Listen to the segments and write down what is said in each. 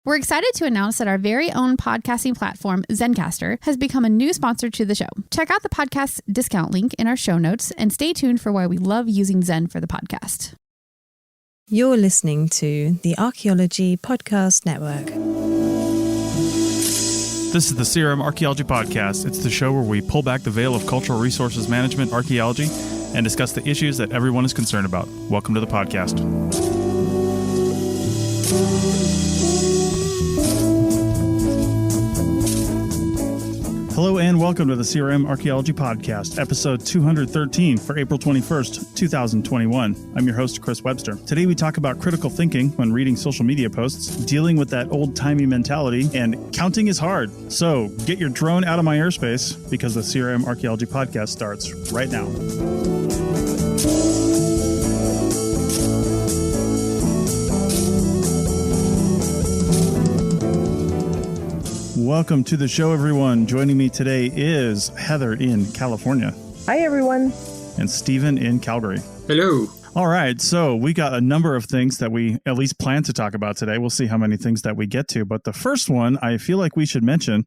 We're excited to announce that our very own podcasting platform, Zencastr, has become a new sponsor to the show. Check out the podcast's discount link in our show notes and stay tuned for why we love using Zen for the podcast. You're listening to the Archaeology Podcast Network. This is the CRM Archaeology Podcast. It's the show where we pull back the veil of cultural resources management, archaeology, and discuss the issues that everyone is concerned about. Welcome to the podcast. Hello and welcome to the CRM Archaeology Podcast, episode 213 for April 21st, 2021. I'm your host, Chris Webster. Today we talk about critical thinking when reading social media posts, dealing with that old-timey mentality, and counting is hard. So get your drone out of my airspace because the CRM Archaeology Podcast starts right now. Welcome to the show, everyone. Joining me today is Heather in California. Hi, everyone. And Stephen in Calgary. Hello. All right. So we got a number of things that we at least plan to talk about today. We'll see how many things that we get to. But the first one I feel like we should mention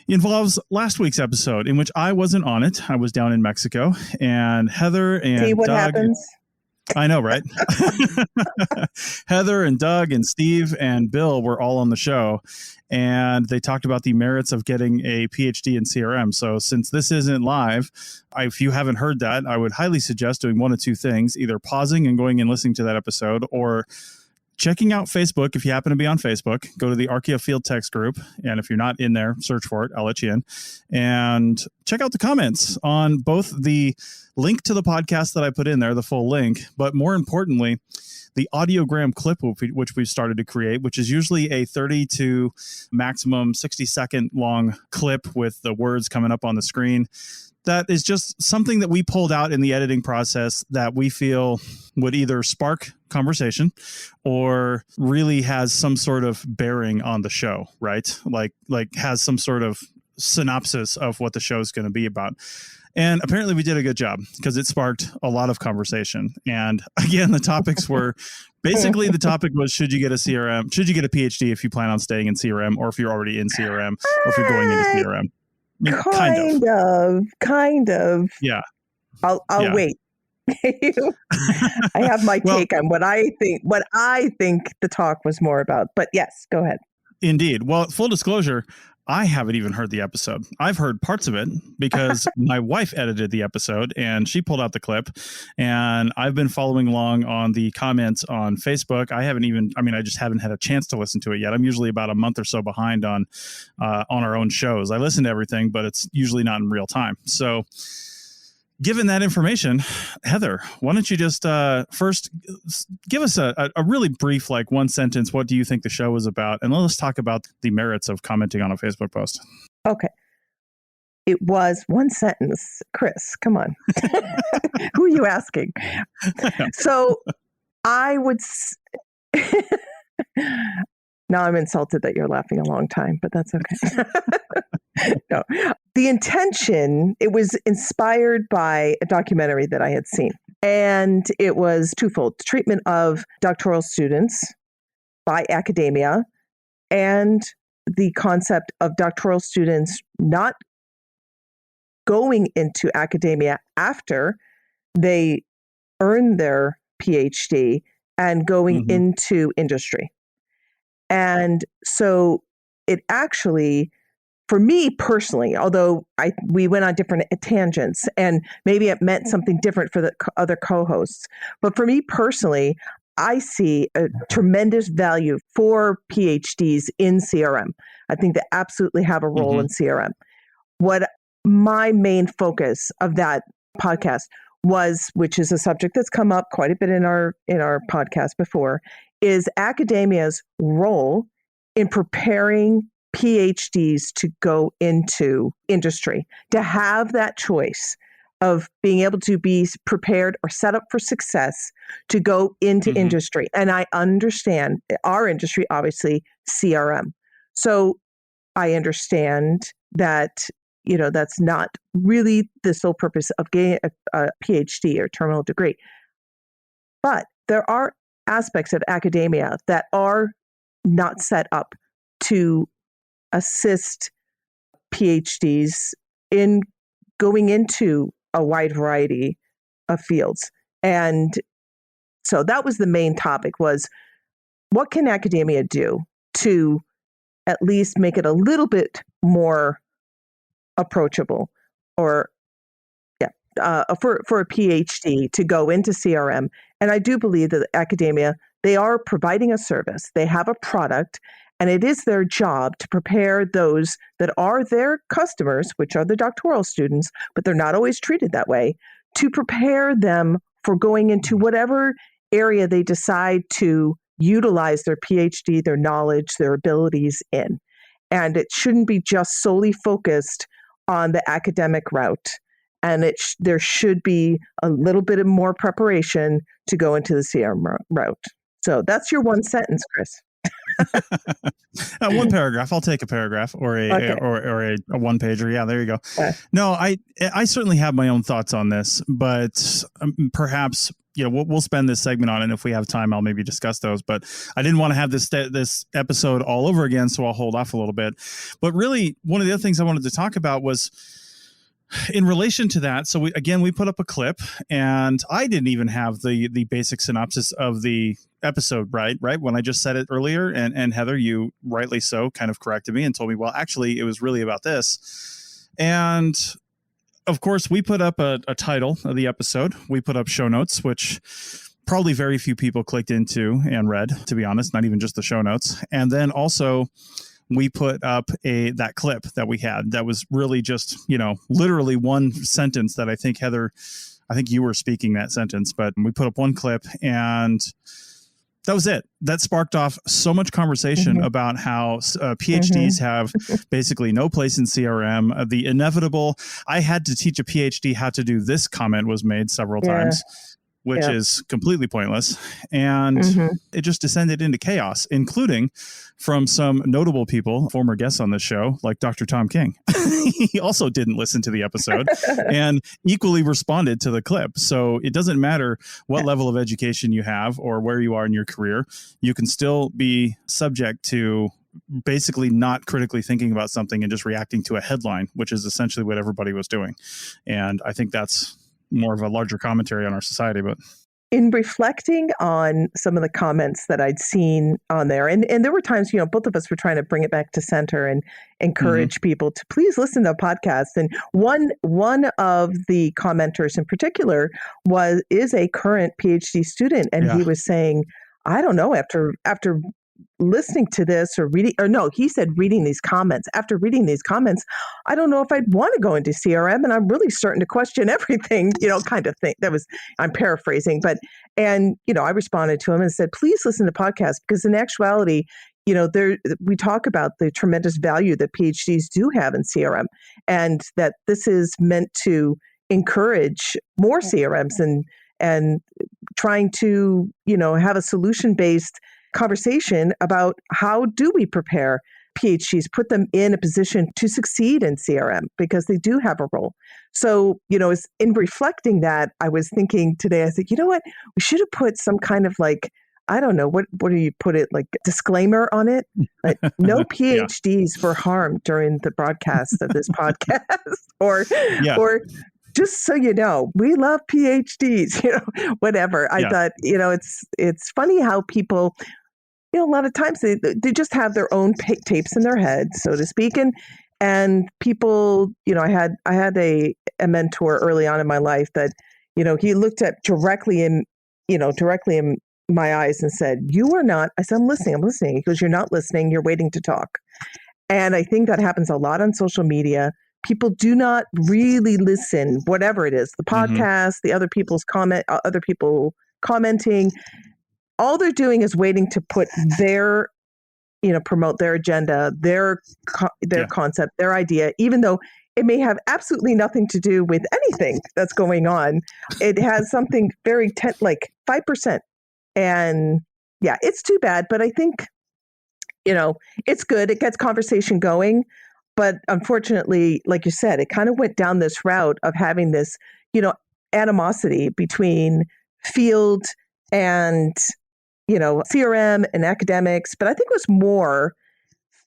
involves last week's episode in which I wasn't on it. I was down in Mexico and Heather and See what Doug, happens? I know, right? Heather and Doug and Steve and Bill were all on the show, and they talked about the merits of getting a PhD in CRM. So since this isn't live, if you haven't heard that, I would highly suggest doing one of two things, either pausing and going and listening to that episode, or checking out Facebook. If you happen to be on Facebook, go to the Archaeo Field Text group. And if you're not in there, search for it. I'll let you in. And check out the comments on both the link to the podcast that I put in there, the full link, but more importantly, the audiogram clip, which we've started to create, which is usually a 30 to maximum 60-second long clip with the words coming up on the screen. That is just something that we pulled out in the editing process that we feel would either spark conversation or really has some sort of bearing on the show, right? Like has some sort of synopsis of what the show is going to be about. And apparently we did a good job because it sparked a lot of conversation. And again, the topics were basically the topic was, should you get a CRM? Should you get a PhD if you plan on staying in CRM, or if you're already in CRM, or if you're going into CRM? Kind of. Yeah. I'll wait. I have my take on what I think the talk was more about. But yes, go ahead. Indeed. Well, full disclosure, I haven't even heard the episode. I've heard parts of it because my wife edited the episode and she pulled out the clip, and I've been following along on the comments on Facebook. I just haven't had a chance to listen to it yet. I'm usually about a month or so behind on our own shows. I listen to everything, but it's usually not in real time. So given that information, Heather, why don't you just first give us a really brief, like one sentence, what do you think the show is about? And let's talk about the merits of commenting on a Facebook post. Okay. It was one sentence. Chris, come on. Who are you asking? So I would... Now I'm insulted that you're laughing a long time, but that's okay. No. The intention, it was inspired by a documentary that I had seen. And it was twofold: the treatment of doctoral students by academia and the concept of doctoral students not going into academia after they earn their PhD and going into industry. And so it actually, for me personally, although we went on different tangents and maybe it meant something different for the other co-hosts, but for me personally, I see a tremendous value for PhDs in CRM. I think they absolutely have a role in CRM. What my main focus of that podcast was, which is a subject that's come up quite a bit in our podcast before, is academia's role in preparing PhDs to go into industry, to have that choice of being able to be prepared or set up for success to go into industry. And I understand our industry, obviously, CRM. So I understand that, that's not really the sole purpose of getting a PhD or terminal degree. But there are aspects of academia that are not set up to assist PhDs in going into a wide variety of fields. And so that was the main topic, was what can academia do to at least make it a little bit more approachable, or for a PhD to go into CRM. And I do believe that academia, they are providing a service. They have a product, and it is their job to prepare those that are their customers, which are the doctoral students, but they're not always treated that way, to prepare them for going into whatever area they decide to utilize their PhD, their knowledge, their abilities in. And it shouldn't be just solely focused on the academic route. And there should be a little bit of more preparation to go into the CRM route. So that's your one sentence, Chris. One paragraph. I'll take a paragraph or a one pager. Yeah, there you go. No, I certainly have my own thoughts on this, but perhaps we'll spend this segment on it. And if we have time, I'll maybe discuss those. But I didn't want to have this episode all over again, so I'll hold off a little bit. But really, one of the other things I wanted to talk about was in relation to that. So we put up a clip, and I didn't even have the basic synopsis of the episode right when I just said it earlier, and Heather, you rightly so kind of corrected me and told me, well, actually it was really about this. And of course we put up a title of the episode, we put up show notes, which probably very few people clicked into and read, to be honest, not even just the show notes. And then also we put up that clip that we had that was really just, literally one sentence that I think, Heather, you were speaking that sentence, but we put up one clip, and that was it. That sparked off so much conversation about how PhDs have basically no place in CRM. The inevitable, I had to teach a PhD how to do this comment was made several times, which is completely pointless. And it just descended into chaos, including from some notable people, former guests on this show, like Dr. Tom King. He also didn't listen to the episode and equally responded to the clip. So it doesn't matter what level of education you have or where you are in your career, you can still be subject to basically not critically thinking about something and just reacting to a headline, which is essentially what everybody was doing. And I think that's more of a larger commentary on our society. But in reflecting on some of the comments that I'd seen on there, and there were times, both of us were trying to bring it back to center and encourage people to please listen to a podcast. And one of the commenters in particular is a current PhD student, and he was saying, I don't know, after listening to this he said reading these comments. After reading these comments, I don't know if I'd want to go into CRM, and I'm really starting to question everything, kind of thing. I'm paraphrasing, but, I responded to him and said, please listen to podcasts, because in actuality, we talk about the tremendous value that PhDs do have in CRM, and that this is meant to encourage more CRMs and trying to, have a solution-based conversation about how do we prepare PhDs, put them in a position to succeed in CRM, because they do have a role. So, as in reflecting that, I was thinking today, I said, you know what, we should have put some kind of I don't know, what do you put it, disclaimer on it? Like, no PhDs were harmed during the broadcast of this podcast, or just so you know, we love PhDs, whatever. I thought, it's funny how people, a lot of times they just have their own tapes in their head, so to speak. And people, I had a mentor early on in my life that, he looked at directly in my eyes and said, you are not, I said, I'm listening. He goes, you're not listening, you're waiting to talk. And I think that happens a lot on social media. People do not really listen, whatever it is, the podcast, the other people's other people commenting. All they're doing is waiting to put their, promote their agenda, their concept, their idea, even though it may have absolutely nothing to do with anything that's going on. It has something very 5%. And it's too bad, but I think, it's good. It gets conversation going. But unfortunately, like you said, it kind of went down this route of having this, animosity between field and, CRM and academics, but I think it was more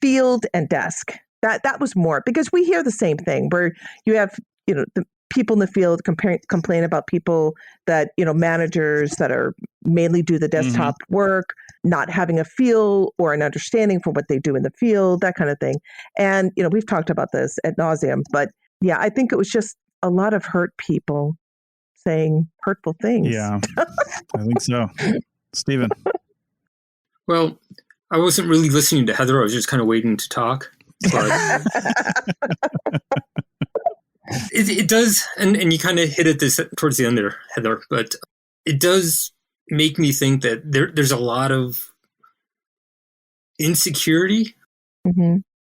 field and desk. That was more, because we hear the same thing where you have, the people in the field complain about people that, managers that are mainly do the desktop work, not having a feel or an understanding for what they do in the field, that kind of thing. And, we've talked about this ad nauseum, but yeah, I think it was just a lot of hurt people saying hurtful things. Yeah, I think so. Stephen. Well, I wasn't really listening to Heather. I was just kind of waiting to talk. But it does, and you kind of hit at this towards the end there, Heather, but it does make me think that there's a lot of insecurity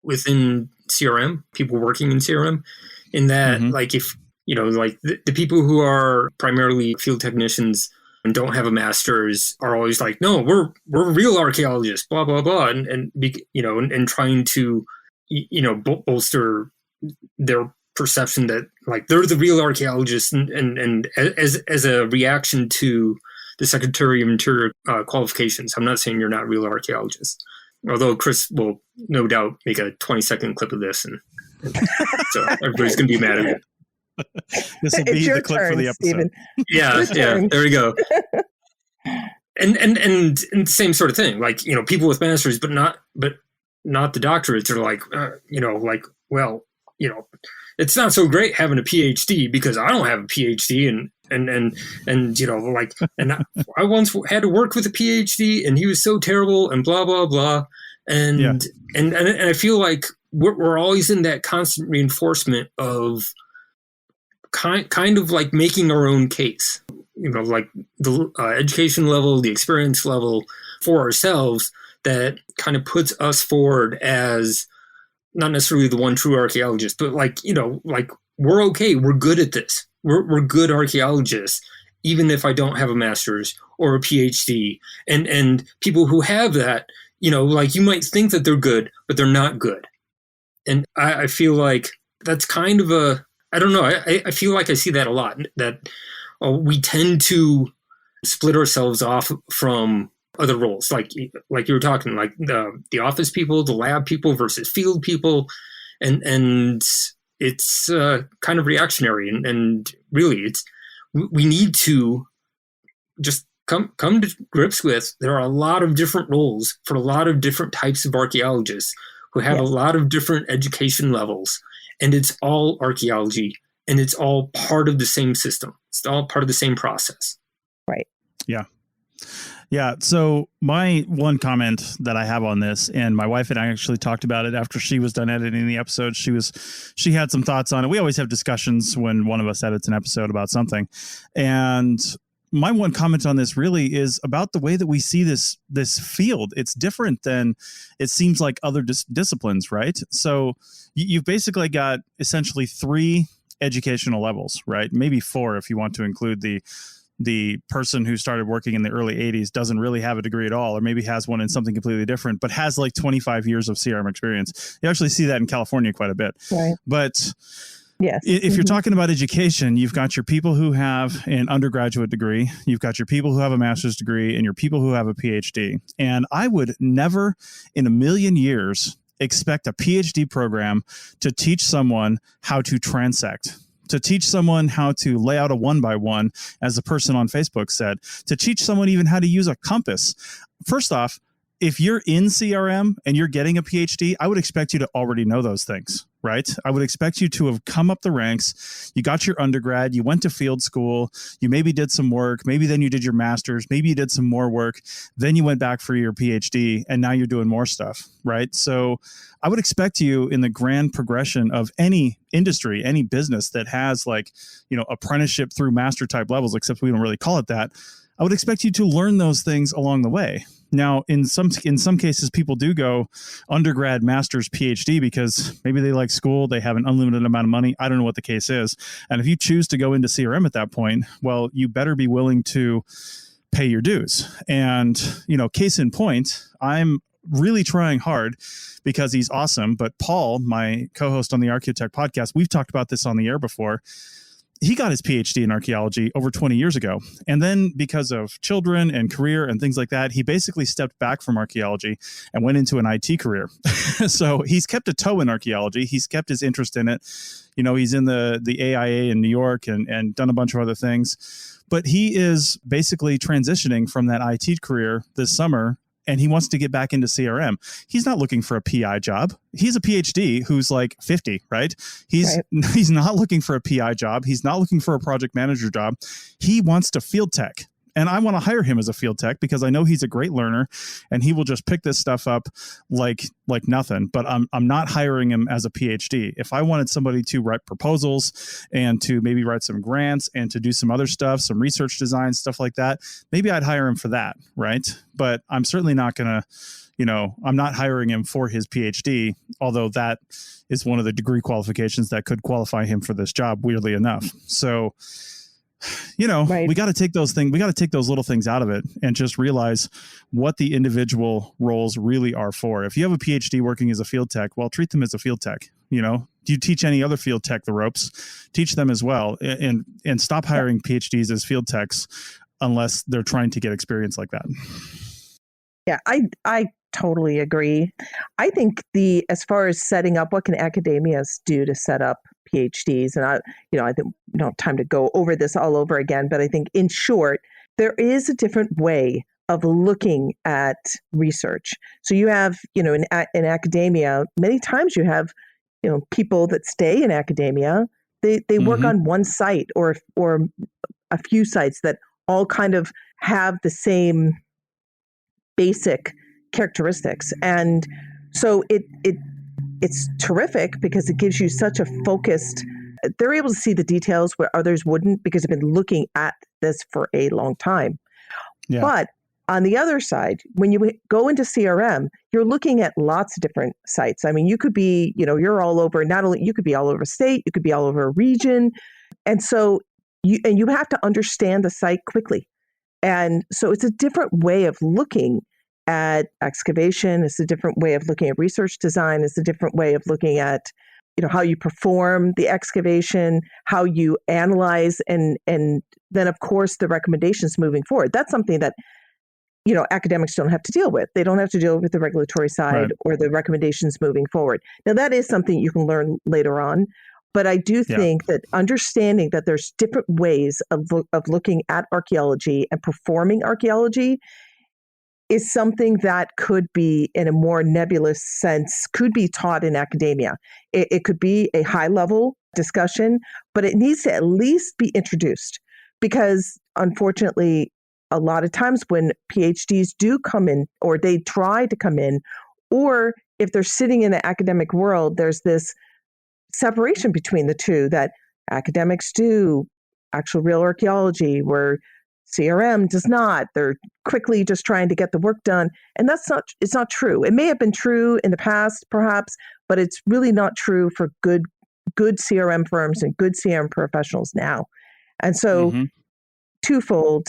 within CRM, people working in CRM, in that, like, if, like the people who are primarily field technicians and don't have a master's are always like, no, we're real archaeologists, blah, blah, blah. And trying to, bolster their perception that, like, they're the real archaeologists, and as a reaction to the Secretary of Interior qualifications. I'm not saying you're not real archaeologists, although Chris will no doubt make a 20-second clip of this, and so everybody's going to be mad at me. This will be the clip for the episode. Stephen. Yeah, there we go. And the same sort of thing, like, people with masters, but not the doctorates are like, well, it's not so great having a PhD because I don't have a PhD, and I once had to work with a PhD and he was so terrible and blah, blah, blah. And I feel like we're always in that constant reinforcement of kind of like making our own case, like the education level, the experience level for ourselves, that kind of puts us forward as not necessarily the one true archaeologist, but like we're okay. We're good at this. We're good archaeologists, even if I don't have a master's or a PhD. And people who have that, like, you might think that they're good, but they're not good. And I feel like that's kind of I don't know. I feel like I see that a lot, that we tend to split ourselves off from other roles, like you were talking, like the office people, the lab people versus field people, and it's kind of reactionary, and really we need to just come to grips with there are a lot of different roles for a lot of different types of archaeologists who have a lot of different education levels, and it's all archaeology, and it's all part of the same system. It's all part of the same process. Right. Yeah. Yeah. So my one comment that I have on this, and my wife and I actually talked about it after she was done editing the episode. She had some thoughts on it. We always have discussions when one of us edits an episode about something. And my one comment on this really is about the way that we see this field. It's different than it seems like other disciplines, right? So you've basically got essentially 3 educational levels, right? Maybe 4 if you want to include the person who started working in the early 80s, doesn't really have a degree at all, or maybe has one in something completely different, but has like 25 years of CRM experience. You actually see that in California quite a bit. Right. But yes, if you're talking about education, you've got your people who have an undergraduate degree, you've got your people who have a master's degree, and your people who have a PhD. And I would never in a million years expect a PhD program to teach someone how to transect, to teach someone how to lay out a 1x1, as the person on Facebook said, to teach someone even how to use a compass. First off, if you're in CRM and you're getting a PhD, I would expect you to already know those things, right? I would expect you to have come up the ranks. You got your undergrad, you went to field school, you maybe did some work, maybe then you did your master's, maybe you did some more work, then you went back for your PhD, and now you're doing more stuff, right? So I would expect you in the grand progression of any industry, any business that has like, apprenticeship through master type levels, except we don't really call it that. I would expect you to learn those things along the way. Now, in some cases, people do go undergrad, master's, PhD because maybe they like school, they have an unlimited amount of money. I don't know what the case is. And if you choose to go into CRM at that point, well, you better be willing to pay your dues. And, case in point, I'm really trying hard because he's awesome. But Paul, my co-host on the Archaeotech podcast, we've talked about this on the air before. he got his PhD in archaeology over 20 years ago. And then because of children and career and things like that, he basically stepped back from archaeology and went into an IT career. So he's kept a toe in archaeology. He's kept his interest in it. You know, he's in the AIA in New York and done a bunch of other things. But he is basically transitioning from that IT career this summer, and he wants to get back into CRM. He's not looking for a PI job. He's a PhD who's like 50, right? He's not looking for a PI job. He's not looking for a project manager job. He wants to field tech. And I want to hire him as a field tech because I know he's a great learner and he will just pick this stuff up like nothing. But I'm not hiring him as a PhD. If I wanted somebody to write proposals and to maybe write some grants and to do some other stuff, some research design, stuff like that, maybe I'd hire him for that, right? But I'm certainly not going to, I'm not hiring him for his PhD, although that is one of the degree qualifications that could qualify him for this job, weirdly enough. So, right. We got to take those things. We got to take those little things out of it and just realize what the individual roles really are for. If you have a PhD working as a field tech, well, treat them as a field tech. Do you teach any other field tech the ropes? Teach them as well, and stop hiring PhDs as field techs unless they're trying to get experience like that. Yeah, I totally agree. I think as far as setting up, what can academias do to set up PhDs? And I think we don't have time to go over this all over again, but I think in short, there is a different way of looking at research. So you have, in academia, many times you have, people that stay in academia, they work on one site or a few sites that all kind of have the same basic characteristics. And so it's terrific because it gives you such a focused, they're able to see the details where others wouldn't because they've been looking at this for a long time. Yeah. But on the other side, when you go into CRM, you're looking at lots of different sites. I mean, you could be, you're all over, not only, you could be all over a state, you could be all over a region. And so you have to understand the site quickly. And so it's a different way of looking at excavation. It's a different way of looking at research design. It's a different way of looking at, how you perform the excavation, how you analyze, and then of course the recommendations moving forward. That's something that, academics don't have to deal with. They don't have to deal with the regulatory side or the recommendations moving forward. Now that is something you can learn later on. But I do think that understanding that there's different ways of looking at archaeology and performing archaeology is something that could be, in a more nebulous sense, could be taught in academia. It could be a high-level discussion, but it needs to at least be introduced because, unfortunately, a lot of times when PhDs do come in or they try to come in, or if they're sitting in the academic world, there's this separation between the two that academics do actual real archaeology where CRM does not. They're quickly just trying to get the work done. And it's not true. It may have been true in the past, perhaps, but it's really not true for good CRM firms and good CRM professionals now. And so twofold,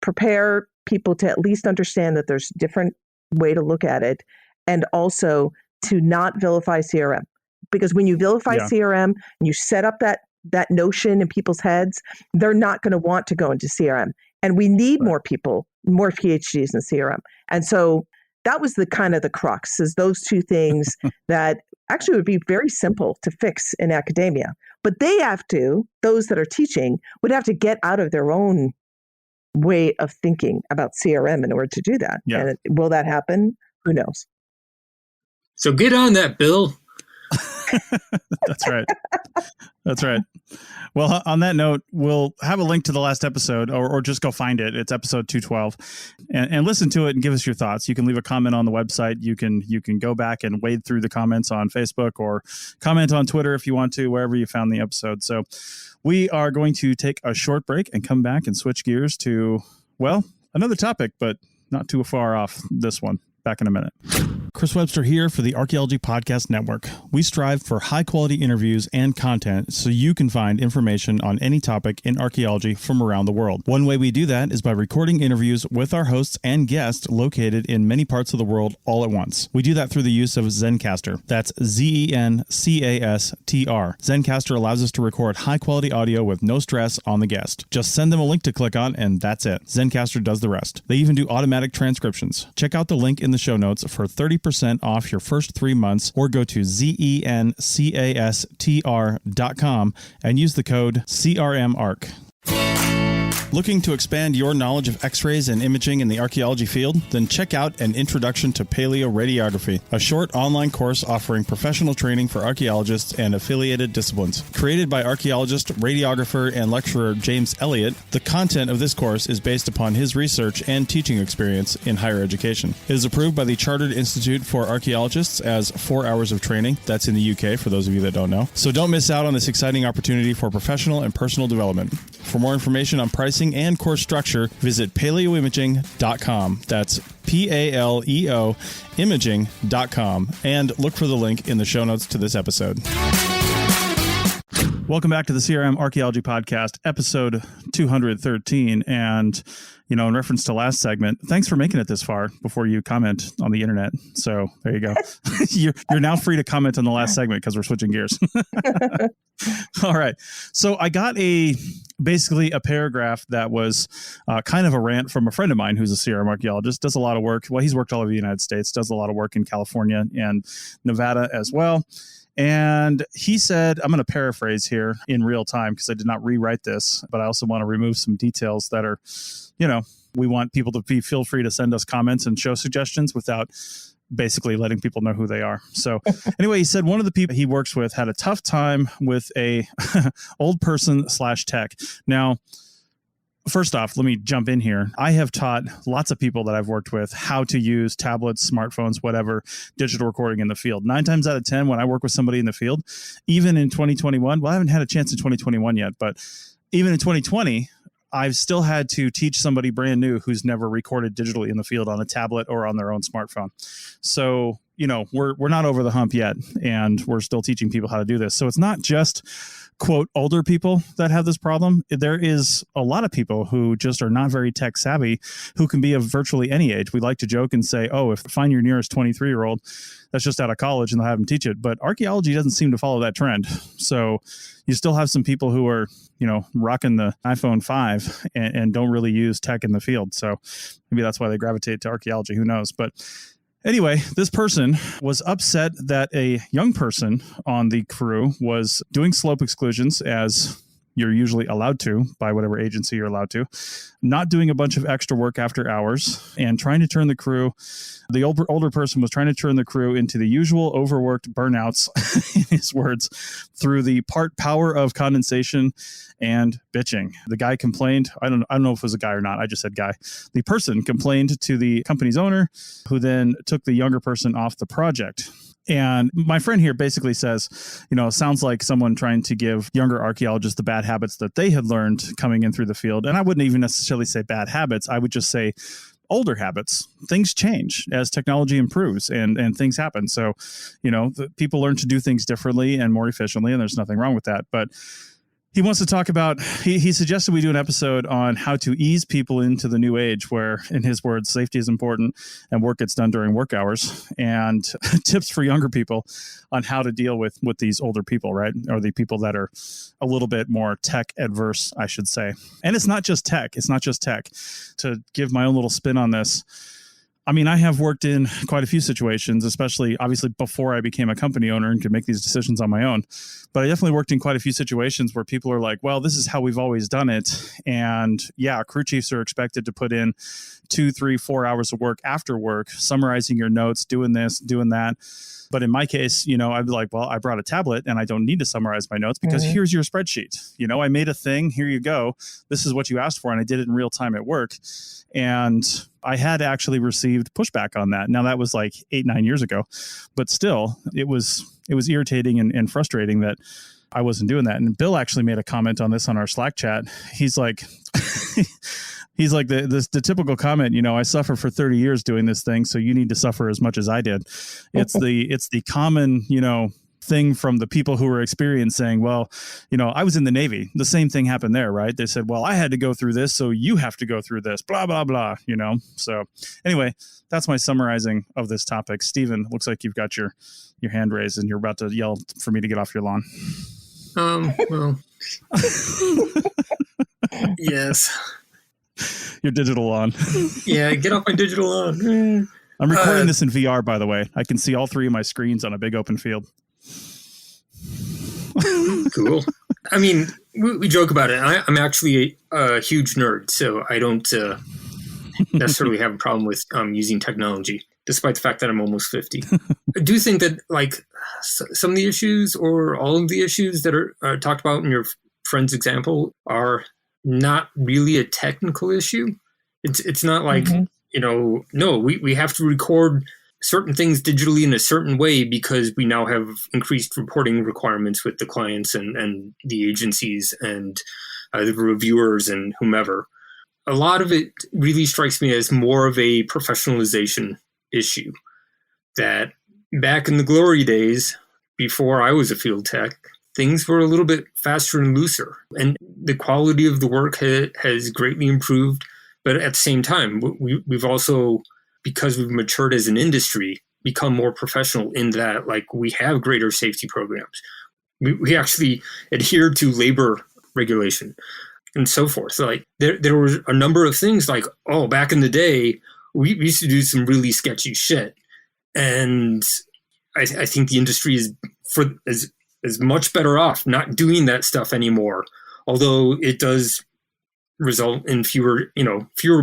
prepare people to at least understand that there's a different way to look at it, and also to not vilify CRM. Because when you vilify CRM and you set up that notion in people's heads, they're not going to want to go into CRM. And we need more people, more PhDs in CRM. And so that was the kind of the crux, is those two things that actually would be very simple to fix in academia. But those that are teaching would have to get out of their own way of thinking about CRM in order to do that. Yeah. And will that happen? Who knows? So get on that, Bill. That's right. That's right. Well, on that note, we'll have a link to the last episode or just go find it. It's episode 212 and listen to it and give us your thoughts. You can leave a comment on the website. You can go back and wade through the comments on Facebook or comment on Twitter if you want to, wherever you found the episode. So we are going to take a short break and come back and switch gears to, well, another topic, but not too far off this one. Back in a minute. Chris Webster here for the Archaeology Podcast Network. We strive for high-quality interviews and content so you can find information on any topic in archaeology from around the world. One way we do that is by recording interviews with our hosts and guests located in many parts of the world all at once. We do that through the use of Zencastr. That's Zencastr. Zencastr allows us to record high-quality audio with no stress on the guest. Just send them a link to click on, and that's it. Zencastr does the rest. They even do automatic transcriptions. Check out the link in the show notes for 30% off your first 3 months, or go to zencastr.com and use the code CRMARC. Looking to expand your knowledge of X-rays and imaging in the archaeology field? Then check out An Introduction to Paleoradiography, a short online course offering professional training for archaeologists and affiliated disciplines. Created by archaeologist, radiographer, and lecturer James Elliott, the content of this course is based upon his research and teaching experience in higher education. It is approved by the Chartered Institute for Archaeologists as 4 hours of training. That's in the UK, for those of you that don't know. So don't miss out on this exciting opportunity for professional and personal development. For more information on pricing and course structure, visit paleoimaging.com. That's PALEO imaging.com, and look for the link in the show notes to this episode. Welcome back to the CRM Archaeology Podcast, episode 213. And, in reference to last segment, thanks for making it this far before you comment on the internet. So there you go. You're now free to comment on the last segment because we're switching gears. All right. So I got basically a paragraph that was kind of a rant from a friend of mine who's a CRM archaeologist, does a lot of work. Well, he's worked all over the United States, does a lot of work in California and Nevada as well. And he said, I'm going to paraphrase here in real time because I did not rewrite this, but I also want to remove some details that are, we want people to feel free to send us comments and show suggestions without basically letting people know who they are. So anyway, he said one of the people he works with had a tough time with a old person / tech. Now, first off, let me jump in here. I have taught lots of people that I've worked with how to use tablets, smartphones, whatever, digital recording in the field. 9 times out of 10, when I work with somebody in the field, even in 2021, well, I haven't had a chance in 2021 yet, but even in 2020, I've still had to teach somebody brand new who's never recorded digitally in the field on a tablet or on their own smartphone. So, we're not over the hump yet, and we're still teaching people how to do this. So it's not just, quote, older people that have this problem. There is a lot of people who just are not very tech savvy, who can be of virtually any age. We like to joke and say, find your nearest 23-year-old that's just out of college and they'll have them teach it. But archaeology doesn't seem to follow that trend. So you still have some people who are, rocking the iPhone 5 and don't really use tech in the field. So maybe that's why they gravitate to archaeology. Who knows? But anyway, this person was upset that a young person on the crew was doing slope exclusions, as you're usually allowed to by whatever agency you're allowed to, not doing a bunch of extra work after hours, and trying to turn the crew, the older person was trying to turn the crew into the usual overworked burnouts, in his words, through the power of condensation and bitching. The guy complained. I don't know if it was a guy or not. I just said guy. The person complained to the company's owner, who then took the younger person off the project. And my friend here basically says, sounds like someone trying to give younger archaeologists the bad habits that they had learned coming in through the field. And I wouldn't even necessarily say bad habits. I would just say older habits. Things change as technology improves and things happen. So, people learn to do things differently and more efficiently, and there's nothing wrong with that. But he wants to talk about, he suggested we do an episode on how to ease people into the new age where, in his words, safety is important and work gets done during work hours, and tips for younger people on how to deal with these older people, right? Or the people that are a little bit more tech adverse, I should say. And it's not just tech. To give my own little spin on this, I mean, I have worked in quite a few situations, especially obviously before I became a company owner and could make these decisions on my own. But I definitely worked in quite a few situations where people are like, well, this is how we've always done it. And yeah, crew chiefs are expected to put in 2, 3, 4 hours of work after work, summarizing your notes, doing this, doing that. But in my case, I'd be like, well, I brought a tablet and I don't need to summarize my notes because here's your spreadsheet. I made a thing. Here you go. This is what you asked for. And I did it in real time at work. And I had actually received pushback on that. Now that was like 8-9 years ago, but still it was irritating and frustrating that I wasn't doing that. And Bill actually made a comment on this on our Slack chat. He's like, he's like the typical comment, I suffer for 30 years doing this thing, so you need to suffer as much as I did. It's the common, thing from the people who were experienced saying, well, I was in the Navy. The same thing happened there, right? They said, well, I had to go through this, so you have to go through this, blah, blah, blah, So anyway, that's my summarizing of this topic. Stephen, looks like you've got your hand raised and you're about to yell for me to get off your lawn. Well, yes. Your digital lawn. Yeah, get off my digital lawn. I'm recording this in VR, by the way. I can see all three of my screens on a big open field. Cool. I mean, we joke about it. I'm actually a huge nerd, so I don't necessarily have a problem with using technology, despite the fact that I'm almost 50. I do think that some of the issues or all of the issues that are talked about in your friend's example are not really a technical issue. It's not like, no, we have to record certain things digitally in a certain way because we now have increased reporting requirements with the clients and the agencies and the reviewers and whomever. A lot of it really strikes me as more of a professionalization issue, that back in the glory days, before I was a field tech, things were a little bit faster and looser, and the quality of the work has greatly improved. But at the same time, we've also, because we've matured as an industry, become more professional in that, we have greater safety programs. We actually adhere to labor regulation and so forth. So there were a number of things back in the day, we used to do some really sketchy shit. And I think the industry is much better off not doing that stuff anymore, although it does result in fewer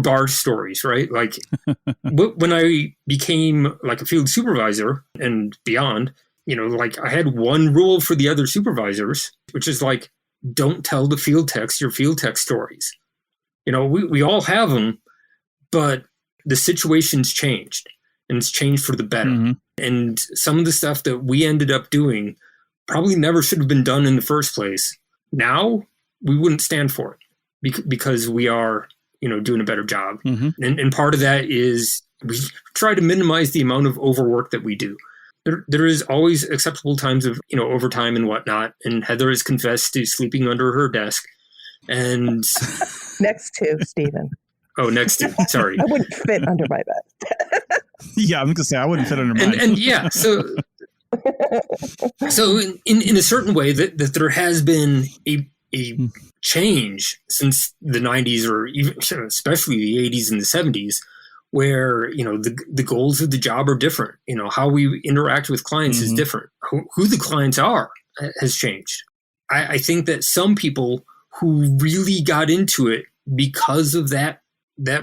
bar stories, right? When I became a field supervisor and beyond, I had one rule for the other supervisors, which is don't tell the field techs your field tech stories. We all have them, but the situation's changed, and it's changed for the better. Mm-hmm. And some of the stuff that we ended up doing probably never should have been done in the first place. Now we wouldn't stand for it, because we are, doing a better job. Mm-hmm. And part of that is we try to minimize the amount of overwork that we do. There is always acceptable times of, overtime and whatnot. And Heather has confessed to sleeping under her desk. And next to Stephen. Oh, next to, sorry. I wouldn't fit under my bed. Yeah, I'm going to say I wouldn't fit under mine. And yeah, so in a certain way that there has been a change since the 90s, or even especially the 80s and the 70s, where the goals of the job are different. How we interact with clients is different. Who the clients are has changed. I think that some people who really got into it because of that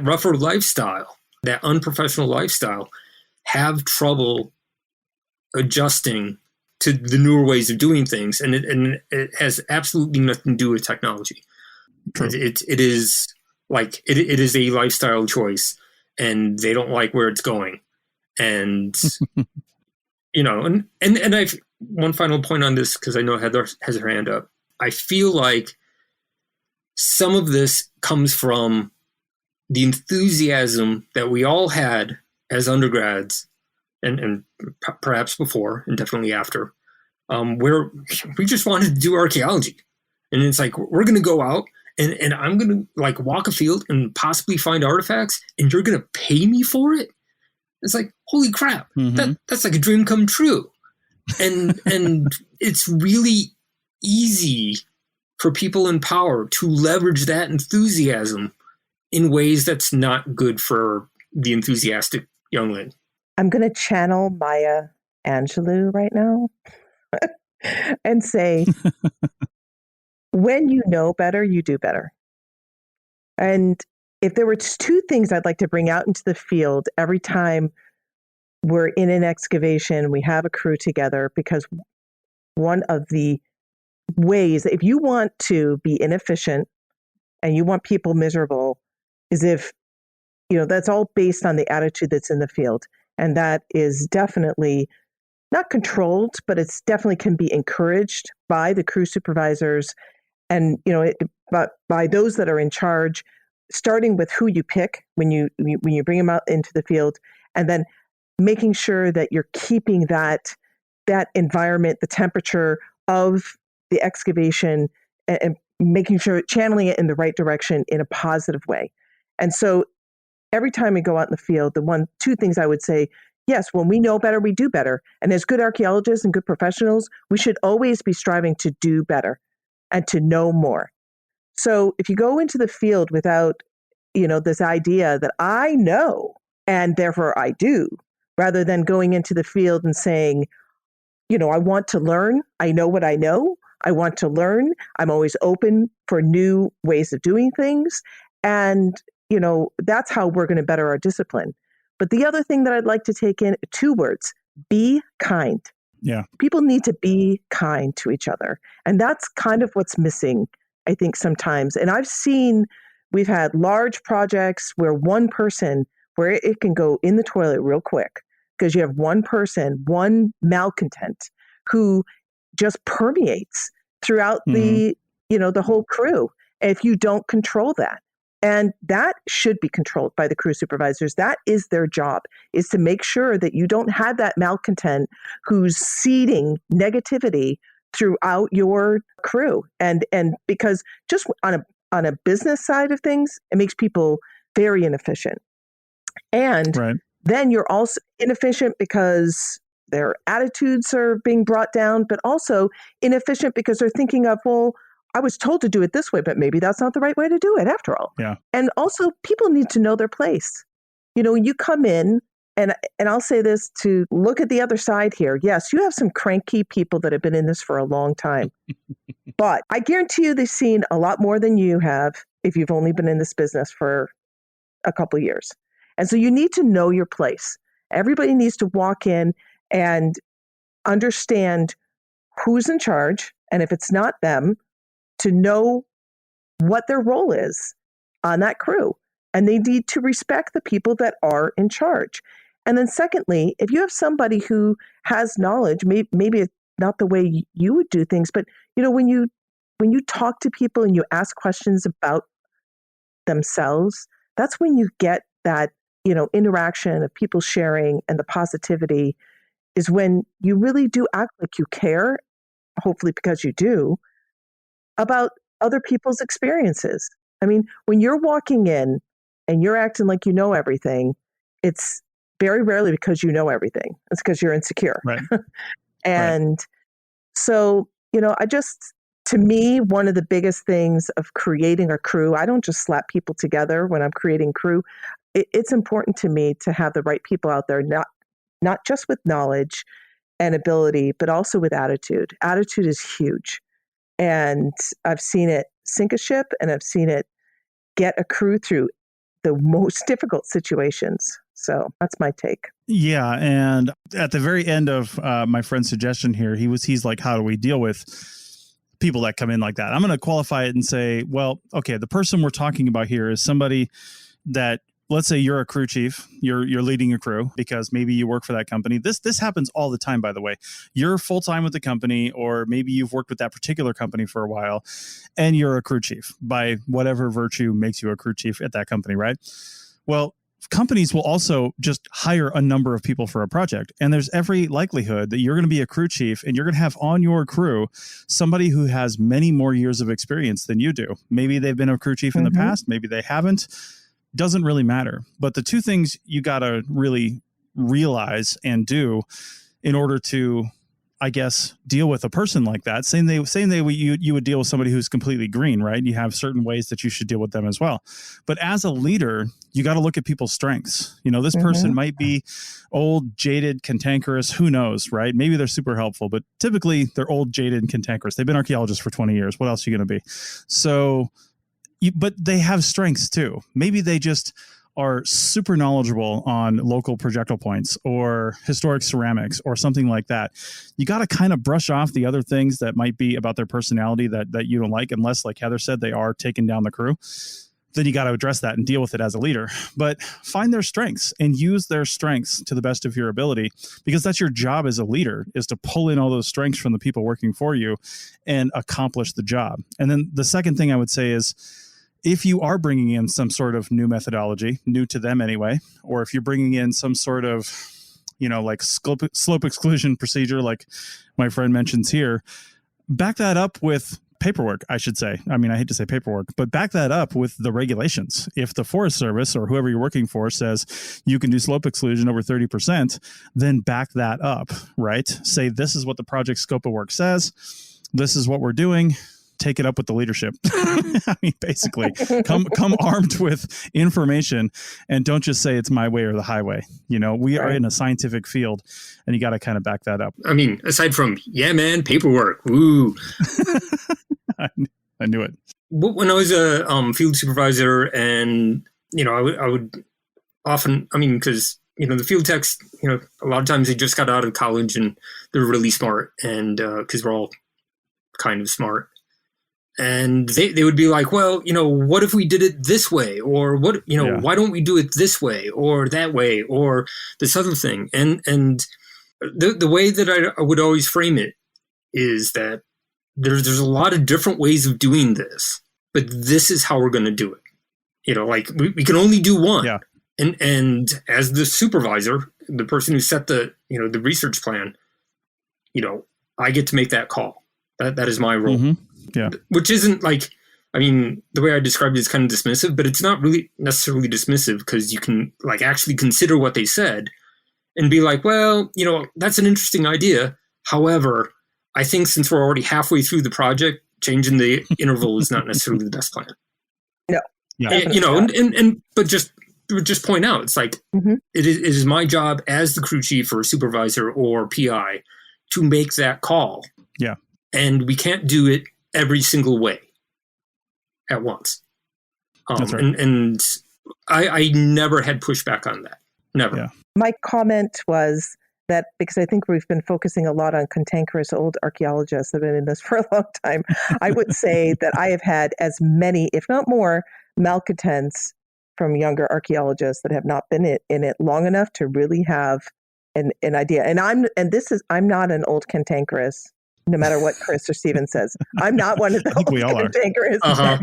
rougher lifestyle, that unprofessional lifestyle, have trouble adjusting to the newer ways of doing things, and it has absolutely nothing to do with technology. True. It is it is a lifestyle choice, and they don't like where it's going. And and I've one final point on this, because I know Heather has her hand up. I feel like some of this comes from the enthusiasm that we all had as undergrads, and perhaps before and definitely after, where we just wanted to do archaeology. And it's we're going to go out and I'm going to walk a field and possibly find artifacts, and you're going to pay me for it. It's holy crap. Mm-hmm. That's a dream come true. And it's really easy for people in power to leverage that enthusiasm in ways that's not good for the enthusiastic young lady. I'm going to channel Maya Angelou right now and say, when you know better, you do better. And if there were two things I'd like to bring out into the field every time we're in an excavation, we have a crew together, because one of the ways, if you want to be inefficient and you want people miserable, is if, that's all based on the attitude that's in the field. And that is definitely not controlled, but it's definitely can be encouraged by the crew supervisors and, but by those that are in charge, starting with who you pick when you bring them out into the field, and then making sure that you're keeping that environment, the temperature of the excavation, and making sure channeling it in the right direction in a positive way. And so every time we go out in the field, two things I would say, yes, when we know better, we do better. And as good archaeologists and good professionals, we should always be striving to do better and to know more. So if you go into the field without, this idea that I know and therefore I do, rather than going into the field and saying, I want to learn, I know what I know, I want to learn, I'm always open for new ways of doing things. And, that's how we're going to better our discipline. But the other thing that I'd like to take in, 2 words, be kind. Yeah. People need to be kind to each other. And that's kind of what's missing, I think, sometimes. And we've had large projects where one person, where it can go in the toilet real quick because you have one person, one malcontent who just permeates throughout the whole crew if you don't control that. And that should be controlled by the crew supervisors. That is their job, is to make sure that you don't have that malcontent who's seeding negativity throughout your crew. And because just on a business side of things, it makes people very inefficient. And then you're also inefficient because their attitudes are being brought down, but also inefficient because they're thinking of, well, I was told to do it this way, but maybe that's not the right way to do it after all. Yeah. And also people need to know their place. When you come in, and I'll say this to look at the other side here. Yes, you have some cranky people that have been in this for a long time, but I guarantee you they've seen a lot more than you have if you've only been in this business for a couple of years. And so you need to know your place. Everybody needs to walk in and understand who's in charge. And if it's not them, to know what their role is on that crew. And they need to respect the people that are in charge. And then secondly, if you have somebody who has knowledge, maybe it's not the way you would do things, but when you talk to people and you ask questions about themselves, that's when you get that, interaction of people sharing, and the positivity is when you really do act like you care, hopefully because you do, about other people's experiences. I mean, when you're walking in and you're acting like you know everything, it's very rarely because you know everything. It's because you're insecure. Right. And so, to me, one of the biggest things of creating a crew, I don't just slap people together when I'm creating crew. It's important to me to have the right people out there, not just with knowledge and ability, but also with attitude. Attitude is huge. And I've seen it sink a ship, and I've seen it get a crew through the most difficult situations. So that's my take. Yeah. And at the very end of my friend's suggestion here, he's like, how do we deal with people that come in like that? I'm going to qualify it and say, well, okay, the person we're talking about here is somebody that, let's say you're a crew chief, you're leading a crew because maybe you work for that company. This happens all the time, by the way. You're full-time with the company, or maybe you've worked with that particular company for a while and you're a crew chief by whatever virtue makes you a crew chief at that company, right? Well, companies will also just hire a number of people for a project. And there's every likelihood that you're going to be a crew chief and you're going to have on your crew somebody who has many more years of experience than you do. Maybe they've been a crew chief in the past, maybe they haven't. Doesn't really matter. But the two things you got to really realize and do in order to, I guess, deal with a person like that, same way you would deal with somebody who's completely green, right? You have certain ways that you should deal with them as well. But as a leader, you got to look at people's strengths. This person might be old, jaded, cantankerous, who knows, right? Maybe they're super helpful, but typically they're old, jaded, and cantankerous. They've been archaeologists for 20 years. What else are you going to be? So but they have strengths too. Maybe they just are super knowledgeable on local projectile points or historic ceramics or something like that. You got to kind of brush off the other things that might be about their personality that you don't like, unless, like Heather said, they are taking down the crew. then you got to address that and deal with it as a leader. But find their strengths and use their strengths to the best of your ability, because that's your job as a leader, is to pull in all those strengths from the people working for you and accomplish the job. And then the second thing I would say is, if you are bringing in some sort of new methodology, new to them anyway, or if you're bringing in some sort of, like slope exclusion procedure, like my friend mentions here, back that up with paperwork, I should say. I mean, I hate to say paperwork, but back that up with the regulations. If the Forest Service or whoever you're working for says you can do slope exclusion over 30%, then back that up, right? Say, this is what the project scope of work says. This is what we're doing. Take it up with the leadership. I mean, basically, come armed with information, and don't just say it's my way or the highway. We are in a scientific field, and you got to kind of back that up. I mean, aside from, yeah, man, paperwork. Woo. I knew it. When I was a field supervisor, and, I would often, because, the field techs, a lot of times they just got out of college and they're really smart, and because we're all kind of smart. And they would be like, well, what if we did it this way? Or what, why don't we do it this way or that way or this other thing? And the way that I would always frame it is that there's a lot of different ways of doing this, but this is how we're going to do it. Like we can only do one. Yeah. And as the supervisor, the person who set the research plan, I get to make that call. That is my role. Mm-hmm. Yeah. Which isn't the way I described it is kind of dismissive, but it's not really necessarily dismissive, because you can actually consider what they said and be like, well, that's an interesting idea. However, I think since we're already halfway through the project, changing the interval is not necessarily the best plan. No. Yeah. But just point out, it's like, it is my job as the crew chief or supervisor or PI to make that call. Yeah. And we can't do it every single way at once. That's right. And I never had pushback on that. Never. Yeah. My comment was that, because I think we've been focusing a lot on cantankerous old archaeologists that have been in this for a long time, I would say that I have had as many, if not more, malcontents from younger archaeologists that have not been in it long enough to really have an idea. And I'm not an old cantankerous. No matter what Chris or Steven says, I'm not one of those. I think we all are. Uh-huh.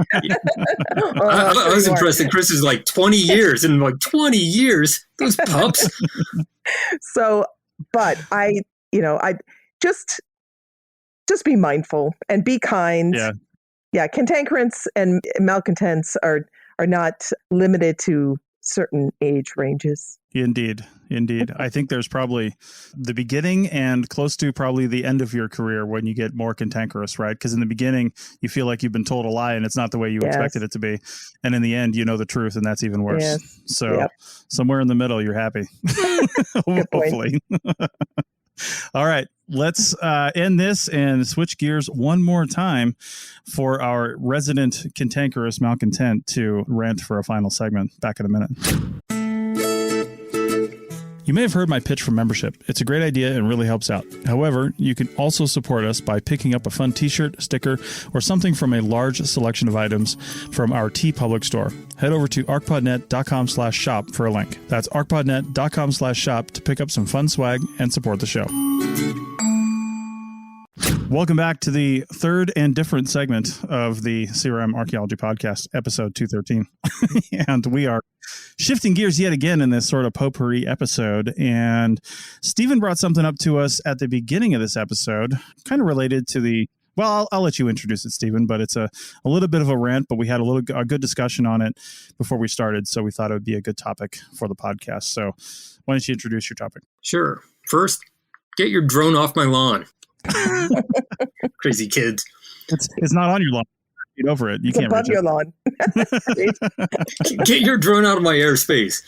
I was impressed that Chris is 20 years, and 20 years, those pups. So, but I just be mindful and be kind. Yeah. Cantankerous and malcontents are not limited to certain age ranges. Indeed. I think there's probably the beginning and close to probably the end of your career when you get more cantankerous, right? Because in the beginning, you feel like you've been told a lie and it's not the way you expected it to be. And in the end, you know the truth, and that's even worse. Yes. So somewhere in the middle, you're happy. Hopefully. All right. Let's end this and switch gears one more time for our resident cantankerous malcontent to rant for a final segment. Back in a minute. You may have heard my pitch for membership. It's a great idea and really helps out. However, you can also support us by picking up a fun t-shirt, sticker, or something from a large selection of items from our TeePublic store. Head over to arcpodnet.com/shop for a link. That's arcpodnet.com/shop to pick up some fun swag and support the show. Welcome back to the third and different segment of the CRM Archaeology Podcast, episode 213. And we are shifting gears yet again in this sort of potpourri episode. And Stephen brought something up to us at the beginning of this episode, kind of related to the, well, I'll let you introduce it, Stephen, but it's a little bit of a rant, but we had a good discussion on it before we started. So we thought it would be a good topic for the podcast. So why don't you introduce your topic? Sure. First, get your drone off my lawn. Crazy kids. It's not on your lawn. Get over it. You can't above your lawn. Get your drone out of my airspace.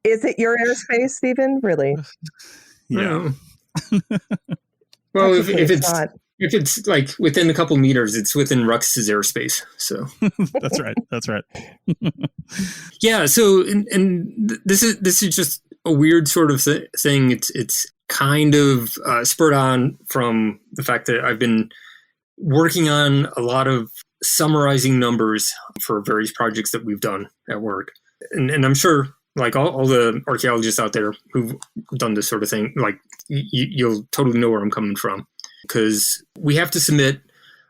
Is it your airspace, Stephen? Really? Yeah. Well, if it's like within a couple meters, it's within Rux's airspace. So That's right. Yeah. So and this is just a weird sort of thing. It's kind of spurred on from the fact that I've been working on a lot of summarizing numbers for various projects that we've done at work. And I'm sure like all the archaeologists out there who've done this sort of thing, like you'll totally know where I'm coming from, because we have to submit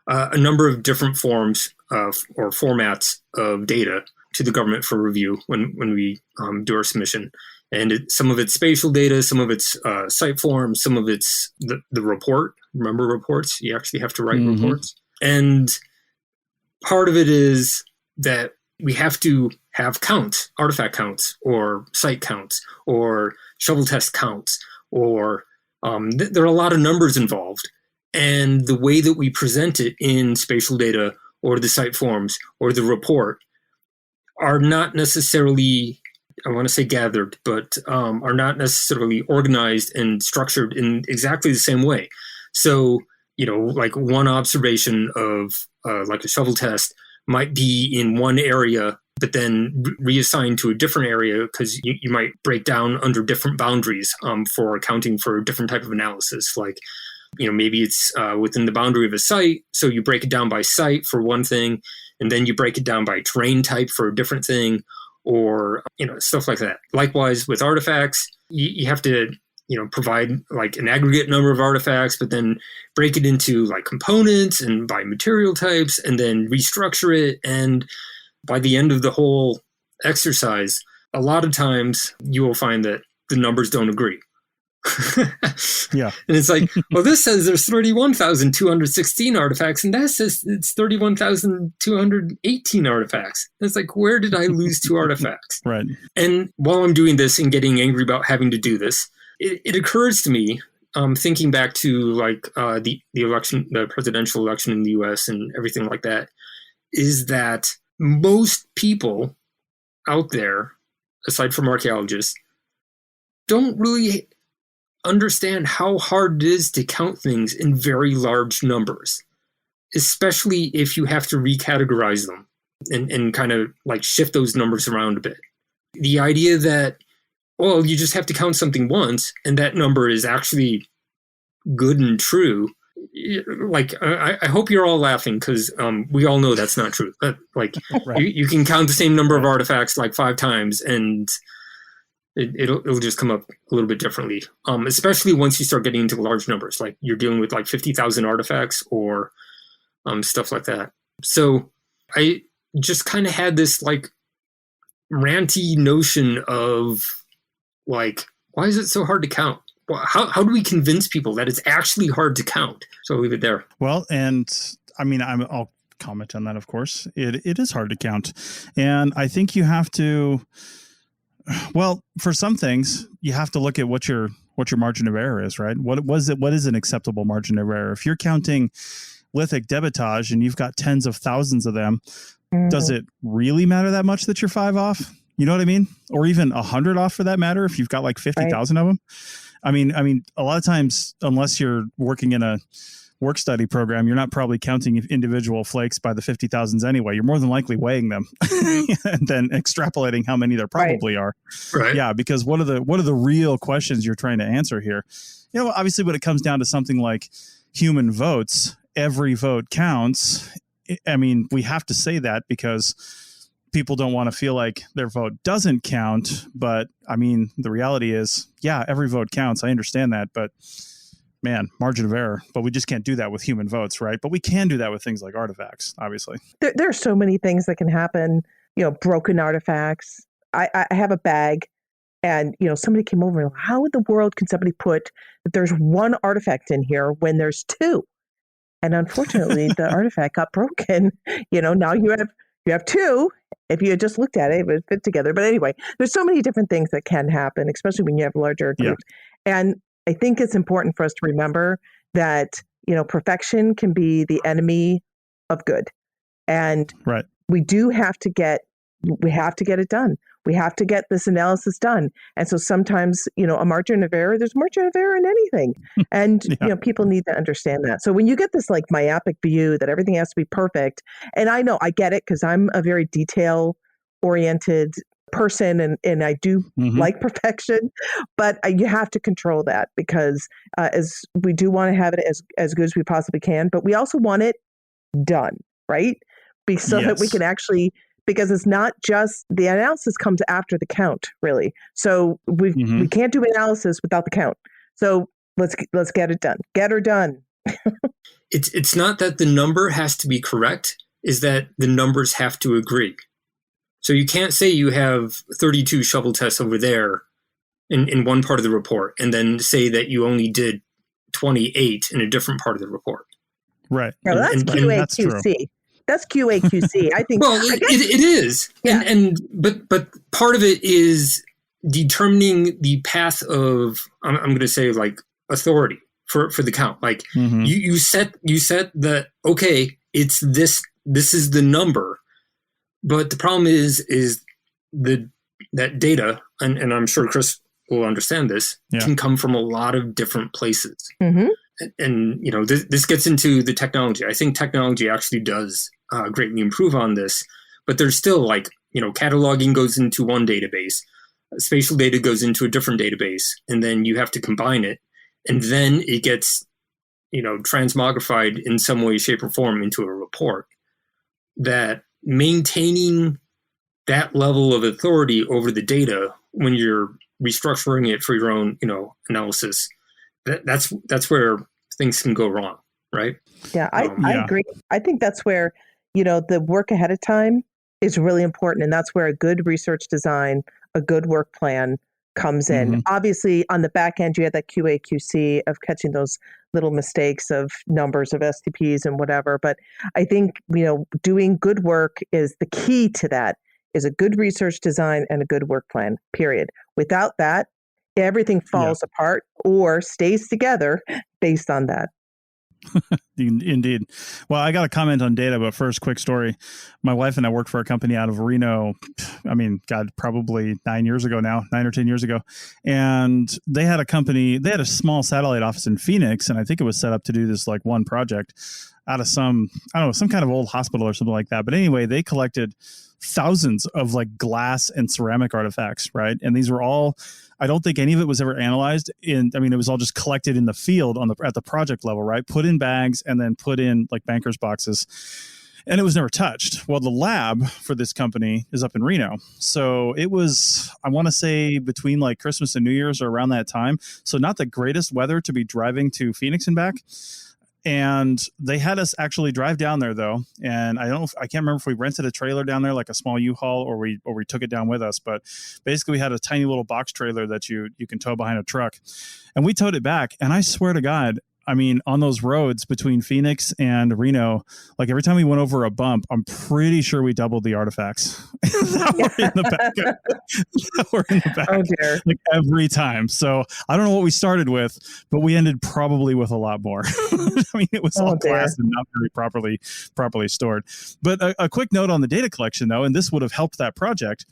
a number of different forms or formats of data to the government for review when we do our submission. And some of it's spatial data, some of it's site forms, some of it's the report. Remember reports? You actually have to write reports. And part of it is that we have to have counts, artifact counts, or site counts, or shovel test counts, or there are a lot of numbers involved. And the way that we present it in spatial data or the site forms or the report are not necessarily, I want to say gathered, but are not necessarily organized and structured in exactly the same way. So, like one observation of like a shovel test might be in one area, but then reassigned to a different area because you might break down under different boundaries for accounting for a different type of analysis. Like, maybe it's within the boundary of a site, so you break it down by site for one thing, and then you break it down by terrain type for a different thing, or stuff like that. Likewise, with artifacts, you have to provide like an aggregate number of artifacts, but then break it into like components and by material types, and then restructure it. And by the end of the whole exercise, a lot of times you will find that the numbers don't agree. Yeah. And it's like, well, this says there's 31,216 artifacts, and that says it's 31,218 artifacts. And it's like, where did I lose 2 artifacts? Right. And while I'm doing this and getting angry about having to do this, it occurs to me, thinking back to like the election, the presidential election in the US and everything like that, is that most people out there, aside from archaeologists, don't really understand how hard it is to count things in very large numbers, especially if you have to recategorize them and kind of like shift those numbers around a bit. The idea that, well, you just have to count something once and that number is actually good and true. Like, I hope you're all laughing because we all know that's not true. Like, Right. you can count the same number of artifacts like 5 times and it'll just come up a little bit differently, especially once you start getting into large numbers, like you're dealing with like 50,000 artifacts or stuff like that. So I just kind of had this like ranty notion of like, why is it so hard to count? Well, how do we convince people that it's actually hard to count? So I'll leave it there. Well, and I mean, I'll comment on that, of course. It is hard to count. And I think you have to, well, for some things, you have to look at what your margin of error is, right? What is an acceptable margin of error? If you're counting lithic debitage and you've got tens of thousands of them, does it really matter that much that you're 5 off? You know what I mean? Or even 100 off for that matter, if you've got like 50,000 of them. I mean, a lot of times, unless you're working in a work study program, you're not probably counting individual flakes by the 50,000s anyway. You're more than likely weighing them and then extrapolating how many there probably are. Right. Yeah, because what are the real questions you're trying to answer here? Obviously, when it comes down to something like human votes, every vote counts. I mean, we have to say that because people don't want to feel like their vote doesn't count. But I mean, the reality is, yeah, every vote counts. I understand that, but man, margin of error. But we just can't do that with human votes, right? But we can do that with things like artifacts, obviously. There are so many things that can happen. Broken artifacts. I have a bag, and somebody came over and how in the world can somebody put that there's 1 artifact in here when there's 2? And unfortunately, the artifact got broken. Now you have 2. If you had just looked at it, it would fit together. But anyway, there's so many different things that can happen, especially when you have larger groups. Yeah. And I think it's important for us to remember that, perfection can be the enemy of good. And right. we have to get it done. We have to get this analysis done. And so sometimes, a margin of error, there's margin of error in anything. And, people need to understand that. So when you get this like myopic view that everything has to be perfect, and I know I get it because I'm a very detail oriented person and I do like perfection, but you have to control that because as we do want to have it as good as we possibly can, but we also want it done, right? so that we can actually, because it's not just the analysis comes after the count, really. So we can't do analysis without the count. So let's get it done. Get her done. It's not that the number has to be correct, is that the numbers have to agree. So you can't say you have 32 shovel tests over there in one part of the report and then say that you only did 28 in a different part of the report. Right. No, that's QA/QC. That's QA/QC. I think. Well, it is. Yeah. But part of it is determining the path of, I'm going to say, like, authority for the count. Like you set that, okay, it's this is the number. But the problem is that data, and I'm sure Chris will understand this, can come from a lot of different places. And you know, this gets into the technology. I think technology actually does greatly improve on this, but there's still, like, you know, cataloging goes into one database, spatial data goes into a different database, and then you have to combine it, and then it gets, you know, transmogrified in some way, shape, or form into a report. That maintaining that level of authority over the data when you're restructuring it for your own, you know, analysis, that's where things can go wrong, right? Yeah, I agree. I think that's where, you know, the work ahead of time is really important, and that's where a good research design, a good work plan comes in. Obviously, on the back end, you have that QA/QC of catching those little mistakes of numbers of STPs and whatever. But I think, you know, doing good work is the key to that, is a good research design and a good work plan, period. Without that, everything falls apart or stays together based on that. Indeed. Well, I got a comment on data, but first, quick story. My wife and I worked for a company out of Reno. I mean, God, probably 9 or 10 years ago. And they had a small satellite office in Phoenix. And I think it was set up to do this, like, one project out of some kind of old hospital or something like that. But anyway, they collected thousands of, like, glass and ceramic artifacts, right? And these were all, I don't think any of it was ever analyzed it was all just collected in the field at the project level, right? Put in bags and then put in, like, banker's boxes. And it was never touched. Well, the lab for this company is up in Reno. So it was, I want to say, between, like, Christmas and New Year's or around that time. So not the greatest weather to be driving to Phoenix and back. And they had us actually drive down there, though. And I can't remember if we rented a trailer down there, like a small U-Haul, or we took it down with us. But basically, we had a tiny little box trailer that you can tow behind a truck, and we towed it back. And I swear to God, I mean, on those roads between Phoenix and Reno, like, every time we went over a bump, I'm pretty sure we doubled the artifacts that were in the back. Oh, dear. Like, every time. So I don't know what we started with, but we ended probably with a lot more. I mean, it was all glass and not very properly stored. But a quick note on the data collection, though, and this would have helped that project.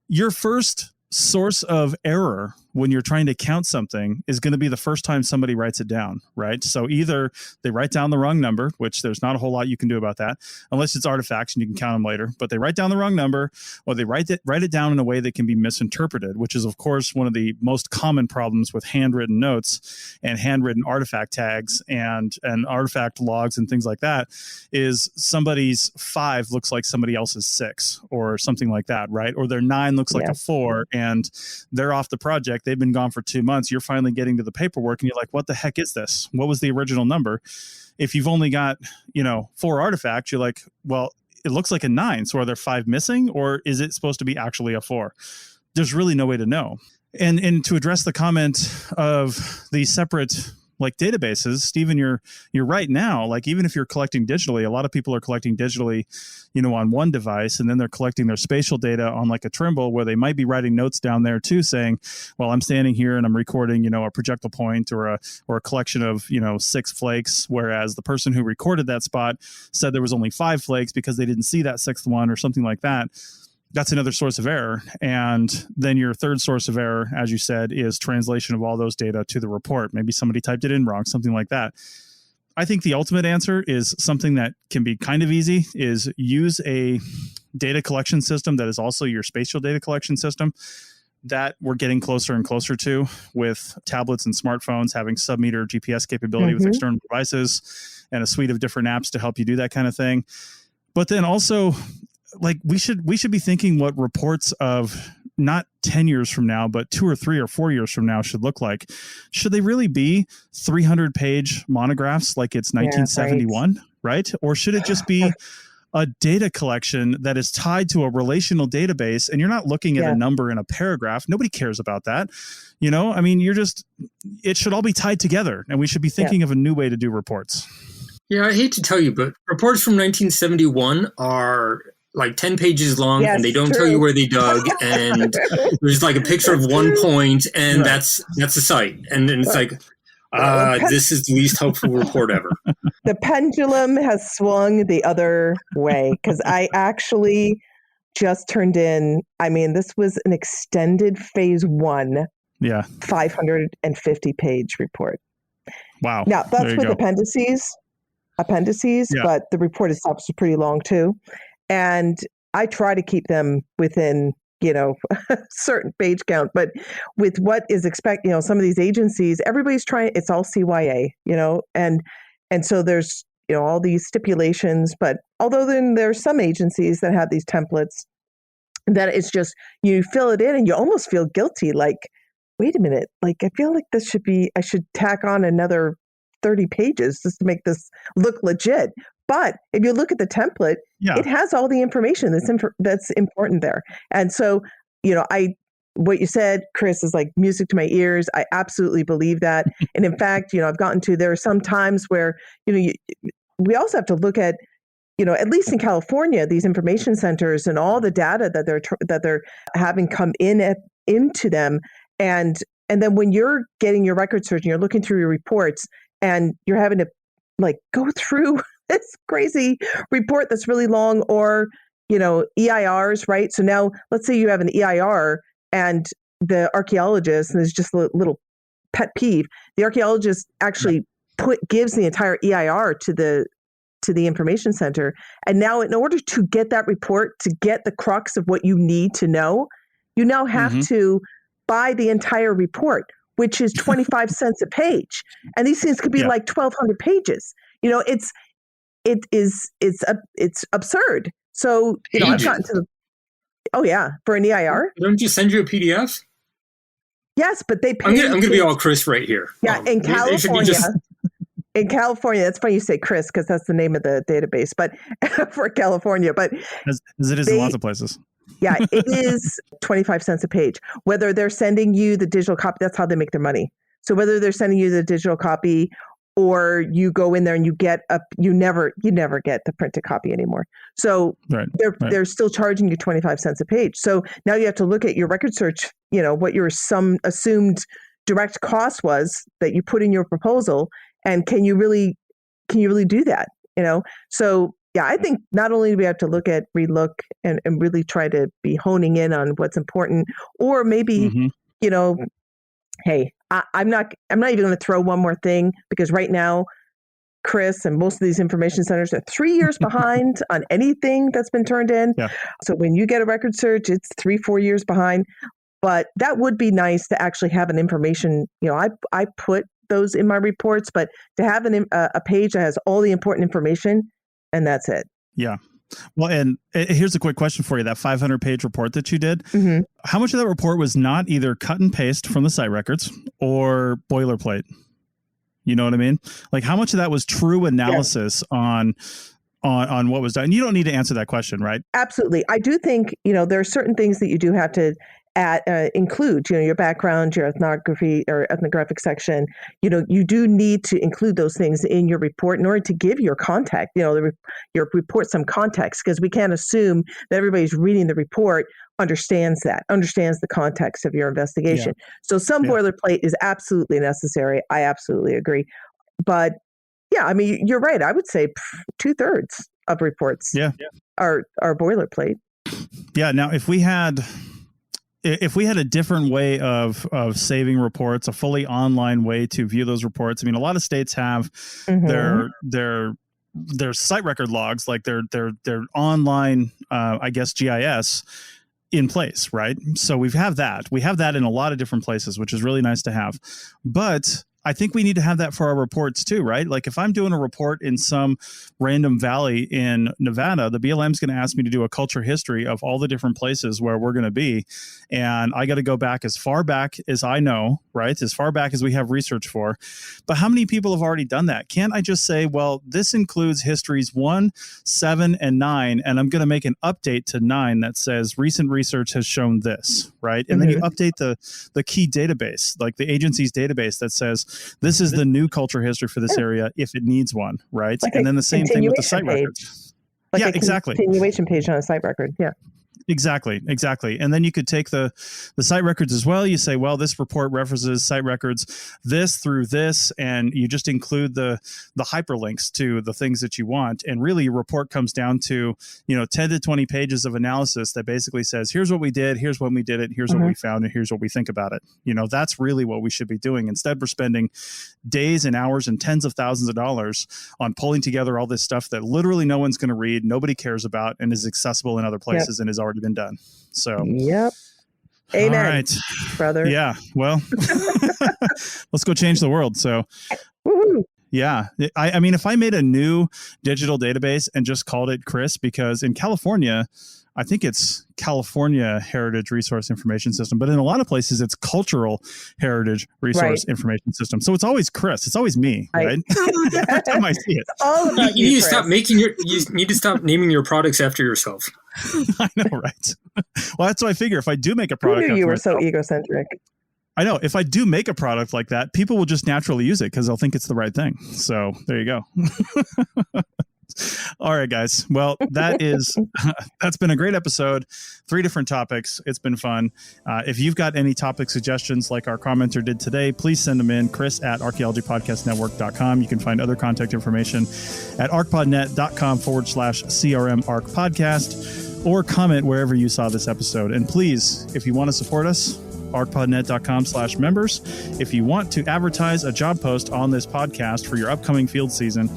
Your first source of error when you're trying to count something is going to be the first time somebody writes it down, right? So either they write down the wrong number, which there's not a whole lot you can do about that, unless it's artifacts and you can count them later, but they write down the wrong number, or they write it down in a way that can be misinterpreted, which is, of course, one of the most common problems with handwritten notes and handwritten artifact tags and artifact logs and things like that, is somebody's 5 looks like somebody else's 6 or something like that, right? Or their 9 looks like a 4, and they're off the project. They've been gone for 2 months. You're finally getting to the paperwork and you're like, what the heck is this? What was the original number? If you've only got, 4 artifacts, you're like, well, it looks like a 9. So are there 5 missing, or is it supposed to be actually a 4? There's really no way to know. And to address the comment of the separate, like, databases, Stephen, you're right now. Like, even if you're collecting digitally, a lot of people are collecting digitally, on one device, and then they're collecting their spatial data on, like, a Trimble, where they might be writing notes down there too, saying, well, I'm standing here and I'm recording, a projectile point or a collection of, 6 flakes, whereas the person who recorded that spot said there was only 5 flakes because they didn't see that 6th one or something like that. That's another source of error. And then your third source of error, as you said, is translation of all those data to the report. Maybe somebody typed it in wrong, something like that. I think the ultimate answer is something that can be kind of easy, is use a data collection system that is also your spatial data collection system. That we're getting closer and closer to, with tablets and smartphones having sub-meter GPS capability with external devices and a suite of different apps to help you do that kind of thing. But then also, like, we should be thinking what reports of not 10 years from now, but 2 or 3 or 4 years from now should look like. Should they really be 300-page monographs like it's 1971, right? Or should it just be a data collection that is tied to a relational database, and you're not looking at a number in a paragraph? Nobody cares about that. You know, I mean, it should all be tied together, and we should be thinking of a new way to do reports. Yeah, I hate to tell you, but reports from 1971 are like 10 pages long, and they don't tell you where they dug, and there's like a picture of one point, and that's the site. And then it's like, this is the least helpful report ever. The pendulum has swung the other way, because I actually just turned in, I mean, this was an extended phase 1, 550-page report. Wow. Now, that's with appendices, but the report itself is pretty long too. And I try to keep them within, a certain page count, but with what is expected, some of these agencies, everybody's trying, it's all CYA, and so there's, all these stipulations, but although then there's some agencies that have these templates that it's just, you fill it in and you almost feel guilty. Like, wait a minute, like, I feel like I should tack on another 30 pages just to make this look legit. But if you look at the template, it has all the information that's important there. And so, what you said, Chris, is like music to my ears. I absolutely believe that. And in fact, I've gotten to, there are some times where, we also have to look at, at least in California, these information centers and all the data that they're having come into them. And then when you're getting your record search and you're looking through your reports and you're having to like go through this crazy report that's really long, or, EIRs, right? So now let's say you have an EIR and the archaeologist, and there's just a little pet peeve, the archaeologist actually gives the entire EIR to the information center. And now in order to get that report, to get the crux of what you need to know, you now have to buy the entire report, which is 25 cents a page. And these things could be like 1,200 pages. It's absurd. So, I've gotten to for an EIR. Don't you send you a PDF? Yes, but they pay. I'm going to be all Chris right here. Yeah, in California. In California, that's funny you say Chris, because that's the name of the database, but for California. But as it is in lots of places. Yeah, it is 25 cents a page. Whether they're sending you the digital copy, that's how they make their money. So whether they're sending you the digital copy, or you go in there and you never get the printed copy anymore. So they're still charging you 25 cents a page. So now you have to look at your record search, what your assumed direct cost was that you put in your proposal, and can you really do that? So yeah, I think not only do we have to relook and really try to be honing in on what's important, or maybe, hey, I'm not even going to throw one more thing, because right now, Chris, and most of these information centers are 3 years behind on anything that's been turned in. Yeah. So when you get a record search, it's 3-4 years behind. But that would be nice to actually have an information, I put those in my reports, but to have a page that has all the important information, and that's it. Yeah. Well, and here's a quick question for you. That 500-page report that you did, how much of that report was not either cut and paste from the site records or boilerplate? You know what I mean? Like, how much of that was true analysis on what was done? You don't need to answer that question, right? Absolutely. I do think, there are certain things that you do have to include, your background, your ethnography or ethnographic section. You do need to include those things in your report in order to give your context, your report some context, because we can't assume that everybody's reading the report understands the context of your investigation. Yeah. So some boilerplate is absolutely necessary. I absolutely agree. But yeah, I mean, you're right. I would say 2/3 of reports are boilerplate. Yeah. Now, if we had a different way of saving reports, a fully online way to view those reports, I mean, a lot of states have their site record logs, like their online, I guess, GIS in place, right? So we have that in a lot of different places, which is really nice to have. But I think we need to have that for our reports too, right? Like if I'm doing a report in some random valley in Nevada, the BLM is going to ask me to do a culture history of all the different places where we're going to be. And I got to go back as far back as I know, right? As far back as we have research for. But how many people have already done that? Can't I just say, well, this includes histories 1, 7, and 9, and I'm going to make an update to 9 that says recent research has shown this, right? And then you update the key database, like the agency's database that says, this is the new culture history for this area if it needs one, right? Like and then the same thing with the site page. records. Like yeah, a exactly. Continuation page on a site record. Yeah. Exactly. And then you could take the site records as well. You say, well, this report references site records this through this, and you just include the hyperlinks to the things that you want. And really your report comes down to, 10 to 20 pages of analysis that basically says, here's what we did, here's when we did it, here's what we found, and here's what we think about it. That's really what we should be doing. Instead, we're spending days and hours and tens of thousands of dollars on pulling together all this stuff that literally no one's going to read, nobody cares about, and is accessible in other places and is already been done. So yep. Amen. All right, brother. Yeah. Well, let's go change the world. So Woo-hoo. Yeah. I mean, if I made a new digital database and just called it Chris, because in California, I think it's California Heritage Resource Information System, but in a lot of places it's Cultural Heritage Resource Information System. So it's always Chris. It's always me, right? Every time I see it. It's all about you need to stop you need to stop naming your products after yourself. I know, right? Well, that's what I figure. If I do make a product, who knew you were so egocentric. I know. If I do make a product like that, people will just naturally use it because they'll think it's the right thing. So there you go. All right, guys. Well, that's been a great episode. 3 different topics. It's been fun. If you've got any topic suggestions like our commenter did today, please send them in, chris@archaeologypodcastnetwork.com. You can find other contact information at arcpodnet.com/CRM Arc Podcast, or comment wherever you saw this episode. And please, if you want to support us, arcpodnet.com/members. If you want to advertise a job post on this podcast for your upcoming field season,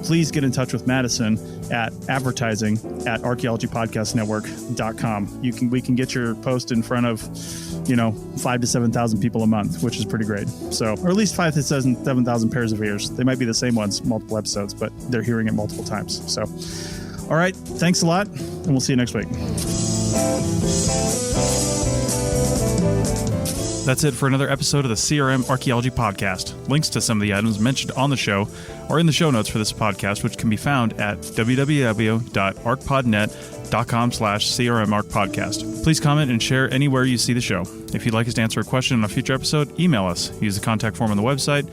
please get in touch with Madison at advertising@archaeologypodcastnetwork.com. We can get your post in front of, 5,000 to 7,000 people a month, which is pretty great. So, or at least 5,000 to 7,000 pairs of ears. They might be the same ones, multiple episodes, but they're hearing it multiple times. So, all right. Thanks a lot, and we'll see you next week. That's it for another episode of the CRM Archaeology Podcast. Links to some of the items mentioned on the show are in the show notes for this podcast, which can be found at www.arcpodnet.com/CRMArcPodcast. Please comment and share anywhere you see the show. If you'd like us to answer a question on a future episode, email us. Use the contact form on the website,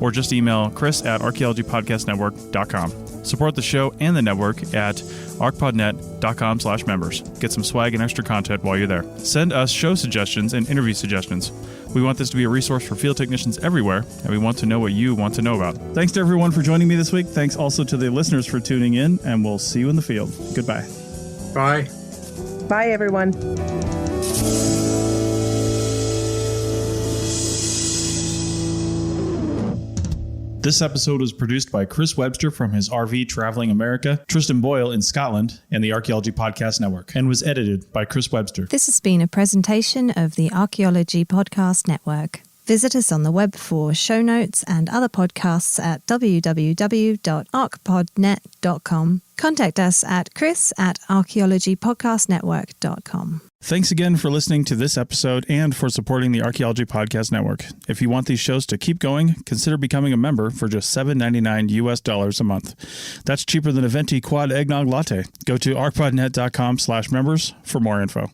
or just email chris@archaeologypodcastnetwork.com. Support the show and the network at arcpodnet.com/members. Get some swag and extra content while you're there. Send us show suggestions and interview suggestions. We want this to be a resource for field technicians everywhere, and we want to know what you want to know about. Thanks to everyone for joining me this week. Thanks also to the listeners for tuning in, and we'll see you in the field. Goodbye. Bye. Bye, everyone. This episode was produced by Chris Webster from his RV Traveling America, Tristan Boyle in Scotland, and the Archaeology Podcast Network, and was edited by Chris Webster. This has been a presentation of the Archaeology Podcast Network. Visit us on the web for show notes and other podcasts at www.arcpodnet.com. Contact us at chris@archaeologypodcastnetwork.com. Thanks again for listening to this episode and for supporting the Archaeology Podcast Network. If you want these shows to keep going, consider becoming a member for just $7.99 US a month. That's cheaper than a venti quad eggnog latte. Go to arcpodnet.com/members for more info.